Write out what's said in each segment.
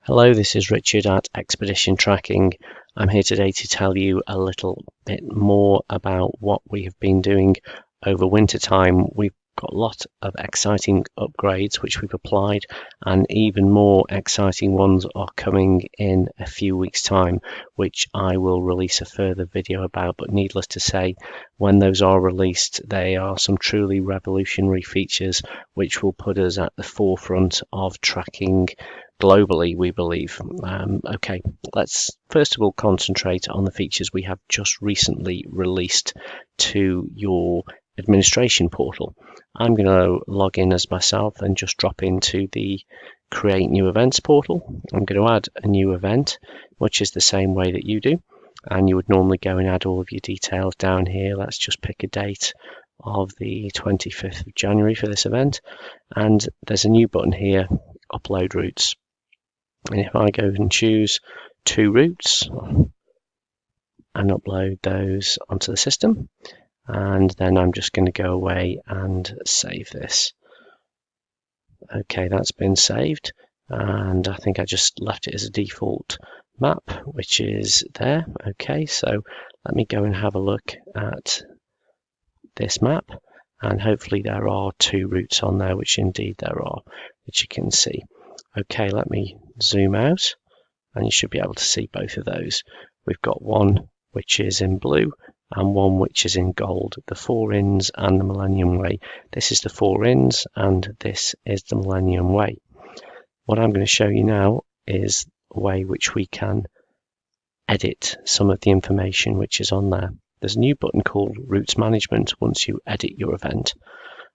Hello, this is Richard at Expedition Tracking. I'm here today to tell you a little bit more about what we have been doing over winter time. We've got a lot of exciting upgrades which we've applied, and even more exciting ones are coming in a few weeks' time, which I will release a further video about. But needless to say, when those are released, they are some truly revolutionary features which will put us at the forefront of tracking globally, we believe. Okay, let's first of all concentrate on the features we have just recently released to your administration portal. I'm going to log in as myself and just drop into the Create New Events portal. I'm going to add a new event, which is the same way that you do. And you would normally go and add all of your details down here. Let's just pick a date of the 25th of January for this event. And there's a new button here, Upload Routes. And if I go and choose 2 routes and upload those onto the system, and then I'm just going to go away and save this. Okay, that's been saved, and I think I just left it as a default map, which is there. Okay, so let me go and have a look at this map, and hopefully there are 2 routes on there, which indeed there are, which you can see. Okay, let me zoom out, and you should be able to see both of those. We've got one which is in blue and one which is in gold, the 4 Inns and the Millennium Way. This is the 4 Inns and this is the Millennium Way. What I'm going to show you now is a way which we can edit some of the information which is on there. There's a new button called Routes Management once you edit your event,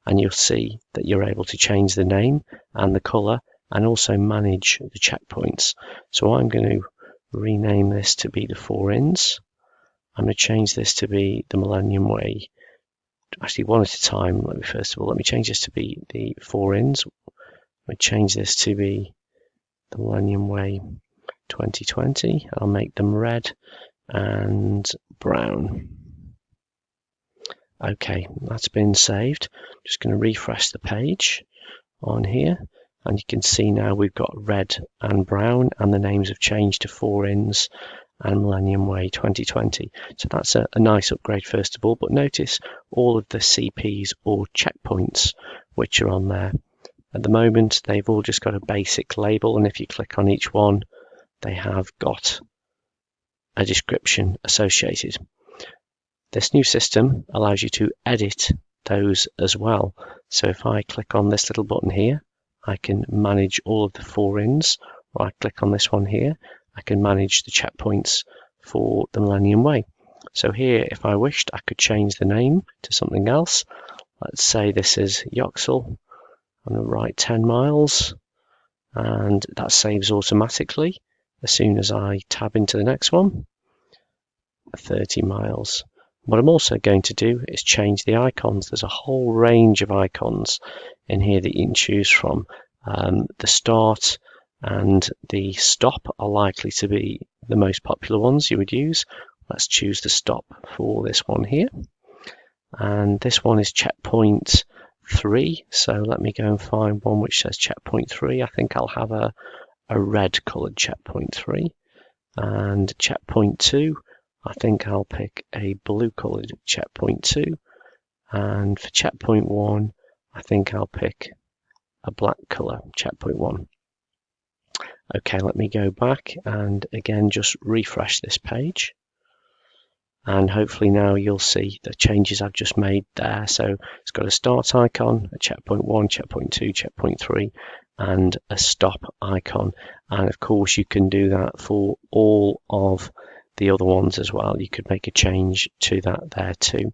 and you'll see that you're able to change the name and the colour and also manage the checkpoints. So I'm going to rename this to be the 4 Inns. I'm going to change this to be the Millennium Way. Actually, one at a time. First of all, let me change this to be the 4 Inns. Let me change this to be the Millennium Way 2020. I'll make them red and brown. Okay, that's been saved. I'm just going to refresh the page on here. And you can see now we've got red and brown, and the names have changed to 4 Inns and Millennium Way 2020. So that's a nice upgrade first of all, but notice all of the CPs or checkpoints which are on there. At the moment, they've all just got a basic label, and if you click on each one, they have got a description associated. This new system allows you to edit those as well. So if I click on this little button here, I can manage all of the 4 Inns, or I click on this one here, I can manage the checkpoints for the Millennium Way. So here, if I wished, I could change the name to something else. Let's say this is Yoxall. I'm going to write 10 miles, and that saves automatically as soon as I tab into the next one, 30 miles. What I'm also going to do is change the icons. There's a whole range of icons in here that you can choose from. The start and the stop are likely to be the most popular ones you would use. Let's choose the stop for this one here. And this one is checkpoint 3. So let me go and find one which says checkpoint 3. I think I'll have a red coloured checkpoint 3. And checkpoint 2, I think I'll pick a blue coloured checkpoint 2. And for checkpoint 1, I think I'll pick a black colour checkpoint 1. Okay, let me go back and again just refresh this page, and hopefully now you'll see the changes I've just made there. So it's got a start icon, a checkpoint 1, checkpoint 2, checkpoint 3, and a stop icon. And of course you can do that for all of the other ones as well. You could make a change to that there too.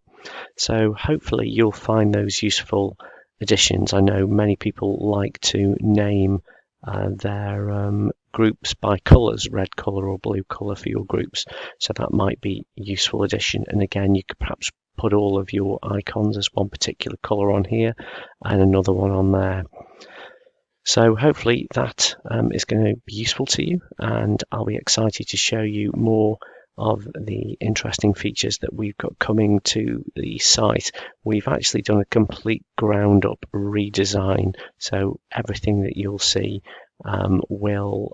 So hopefully you'll find those useful additions. I know many people like to name their groups by colours, red colour or blue colour for your groups, so that might be a useful addition. And again, you could perhaps put all of your icons as one particular colour on here and another one on there. So hopefully that is going to be useful to you, and I'll be excited to show you more of the interesting features that we've got coming to the site. We've actually done a complete ground up redesign, so everything that you'll see will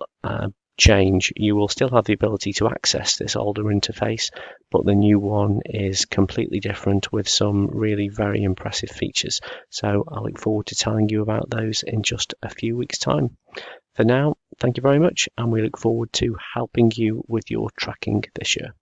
change. You will still have the ability to access this older interface, but the new one is completely different with some really very impressive features. So I look forward to telling you about those in just a few weeks' time. For now, thank you very much, and we look forward to helping you with your tracking this year.